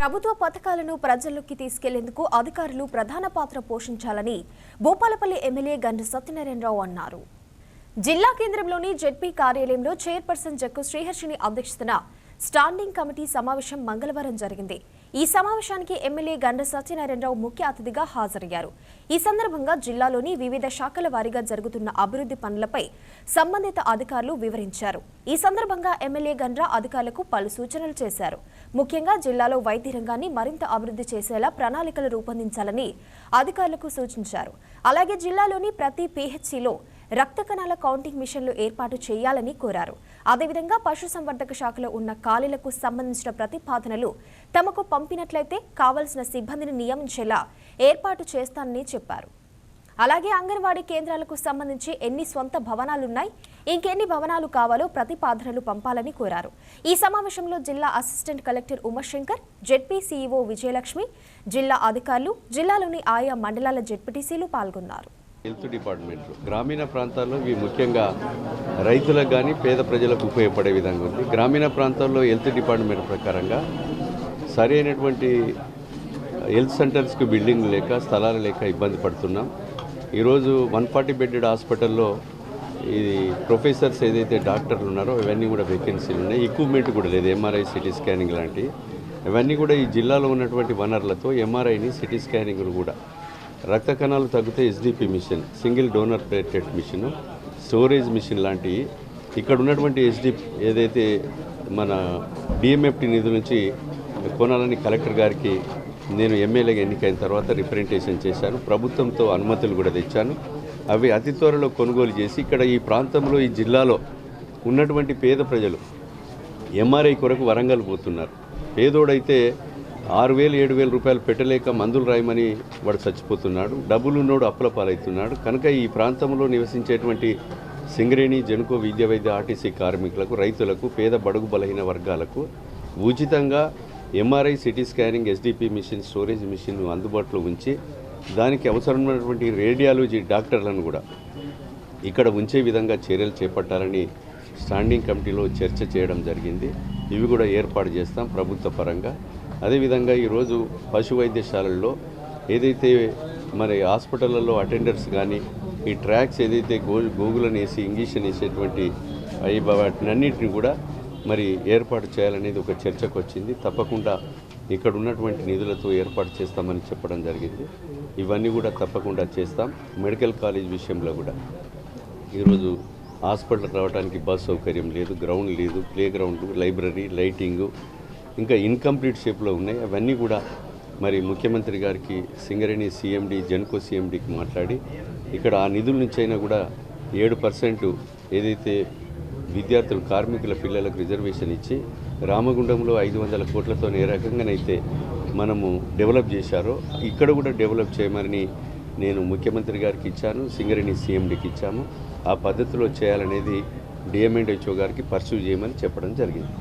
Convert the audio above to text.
ప్రభుత్వ పథకాలను ప్రజల్లోకి తీసుకెళ్లేందుకు అధికారులు ప్రధాన పాత్ర పోషించాలని భూపాలపల్లి ఎమ్మెల్యే గండ్ర సత్యనారాయణరావు అన్నారు. జిల్లా కేంద్రంలోని జెడ్పీ కార్యాలయంలో చైర్పర్సన్ జక్కు శ్రీహర్షిని అధ్యక్షతన స్టాండింగ్ కమిటీ సమావేశం మంగళవారం జరిగింది. ఈ సమావేశానికి ఎమ్మెల్యే గండ్ర సత్యనారాయణరావు ముఖ్య అతిథిగా హాజరయ్యారు. ఈ సందర్భంగా జిల్లాలోని వివిధ శాఖల వారీగా జరుగుతున్న అభివృద్ధి పనులపై సంబంధిత అధికారులు వివరించారు. ఈ సందర్భంగా ఎమ్మెల్యే గండ్ర అధికారులకు పలు సూచనలు చేశారు. ముఖ్యంగా జిల్లాలో వైద్య రంగాన్ని మరింత అభివృద్ధి చేసేలా ప్రణాళికలు రూపొందించాలని అధికారులకు సూచించారు. అలాగే జిల్లాలోని ప్రతి పీహెచ్సీలో రక్త కణాల కౌంటింగ్ మిషన్లు ఏర్పాటు చేయాలని కోరారు. అదేవిధంగా పశుసంవర్ధక శాఖలో ఉన్న ఖాళీలకు సంబంధించిన ప్రతిపాదనలు తమకు పంపినట్లయితే కావలసిన సిబ్బందిని నియమించేలా ఏర్పాటు చేస్తానని చెప్పారు. అలాగే అంగన్వాడీ కేంద్రాలకు సంబంధించి ఎన్ని స్వంత భవనాలున్నాయి, ఇంకెన్ని భవనాలు కావాలో ప్రతిపాదనలు పంపాలని కోరారు. ఈ సమావేశంలో జిల్లా assistant collector Umashankar, ZP CEO Vijayalakshmi, జిల్లా అధికారులు, జిల్లాలోని ఆయా మండలాల జెడ్పీటీసీలు పాల్గొన్నారు. హెల్త్ డిపార్ట్మెంట్ గ్రామీణ ప్రాంతాల్లో ఇవి ముఖ్యంగా రైతులకు కానీ పేద ప్రజలకు ఉపయోగపడే విధంగా ఉంది. గ్రామీణ ప్రాంతాల్లో హెల్త్ డిపార్ట్మెంట్ ప్రకారంగా సరైనటువంటి హెల్త్ సెంటర్స్కి బిల్డింగ్ లేక స్థలాలు లేక ఇబ్బంది పడుతున్నాం. ఈరోజు 140 బెడ్డెడ్ హాస్పిటల్లో ఇది ప్రొఫెసర్స్ ఏదైతే డాక్టర్లు ఉన్నారో ఇవన్నీ కూడా వేకెన్సీలు ఉన్నాయి. ఎక్విప్మెంట్ కూడా లేదు, ఎంఆర్ఐ, సిటీ స్కానింగ్ లాంటివి. ఇవన్నీ కూడా ఈ జిల్లాలో ఉన్నటువంటి వనరులతో ఎంఆర్ఐని, సిటీ స్కానింగ్లు కూడా రక్త కణాలు తగ్గితే SDP machine, single donor platelet machine, storage machine లాంటివి ఇక్కడ ఉన్నటువంటి ఏదైతే మన డిఎంఎఫ్టి నిధుల నుంచి కొనాలని కలెక్టర్ గారికి నేను ఎమ్మెల్యేగా ఎన్నికైన తర్వాత రిప్రజెంటేషన్ చేశాను. ప్రభుత్వంతో అనుమతులు కూడా తెచ్చాను. అవి అతి త్వరలో కొనుగోలు చేసి ఇక్కడ ఈ ప్రాంతంలో ఈ జిల్లాలో ఉన్నటువంటి పేద ప్రజలు ఎంఆర్ఐ కొరకు వరంగల్ పోతున్నారు. పేదోడైతే 6,000 7,000 రూపాయలు పెట్టలేక మందులు రాయమని వాడు చచ్చిపోతున్నాడు. డబ్బులు ఉన్నోడు అప్పుల పాలవుతున్నాడు. కనుక ఈ ప్రాంతంలో నివసించేటువంటి సింగరేణి, జనుకో, విద్య వైద్య, ఆర్టీసీ కార్మికులకు, రైతులకు, పేద బడుగు బలహీన వర్గాలకు ఉచితంగా MRI, CT scanning, SDP machine, storage machine అందుబాటులో ఉంచి దానికి అవసరమైనటువంటి రేడియాలజీ డాక్టర్లను కూడా ఇక్కడ ఉంచే విధంగా చర్యలు చేపట్టాలని స్టాండింగ్ కమిటీలో చర్చ చేయడం జరిగింది. ఇవి కూడా ఏర్పాటు చేస్తాం ప్రభుత్వ పరంగా. అదేవిధంగా ఈరోజు పశు వైద్యశాలల్లో ఏదైతే మరి హాస్పిటళ్ళల్లో అటెండర్స్ కానీ ఈ ట్రాక్స్ ఏదైతే గూగుల్ అనేసి ఇంగ్లీషన్ వేసేటువంటి వాటినన్నింటినీ కూడా మరి ఏర్పాటు చేయాలనేది ఒక చర్చకు వచ్చింది. తప్పకుండా ఇక్కడ ఉన్నటువంటి నిధులతో ఏర్పాటు చేస్తామని చెప్పడం జరిగింది. ఇవన్నీ కూడా తప్పకుండా చేస్తాం. మెడికల్ కాలేజ్ విషయంలో కూడా ఈరోజు హాస్పిటల్ రావడానికి బస్ సౌకర్యం లేదు, గ్రౌండ్ లేదు, ప్లే గ్రౌండ్, లైబ్రరీ, లైటింగు ఇంకా ఇన్కంప్లీట్ షేప్లో ఉన్నాయి. అవన్నీ కూడా మరి ముఖ్యమంత్రి గారికి సింగరేణి సిఎండి, జెన్కో సిఎండికి మాట్లాడి ఇక్కడ ఆ నిధుల నుంచి అయినా కూడా 7% ఏదైతే విద్యార్థులు, కార్మికుల పిల్లలకు రిజర్వేషన్ ఇచ్చి రామగుండంలో 500 కోట్లతో ఏ రకంగానైతే మనము డెవలప్ చేశారో ఇక్కడ కూడా డెవలప్ చేయమని నేను ముఖ్యమంత్రి గారికి ఇచ్చాను, సింగరేణి సిఎండికి ఇచ్చాము. ఆ పద్ధతిలో చేయాలనేది డిఎంఎండ్హెచ్ఓ గారికి పర్సూ చేయమని చెప్పడం జరిగింది.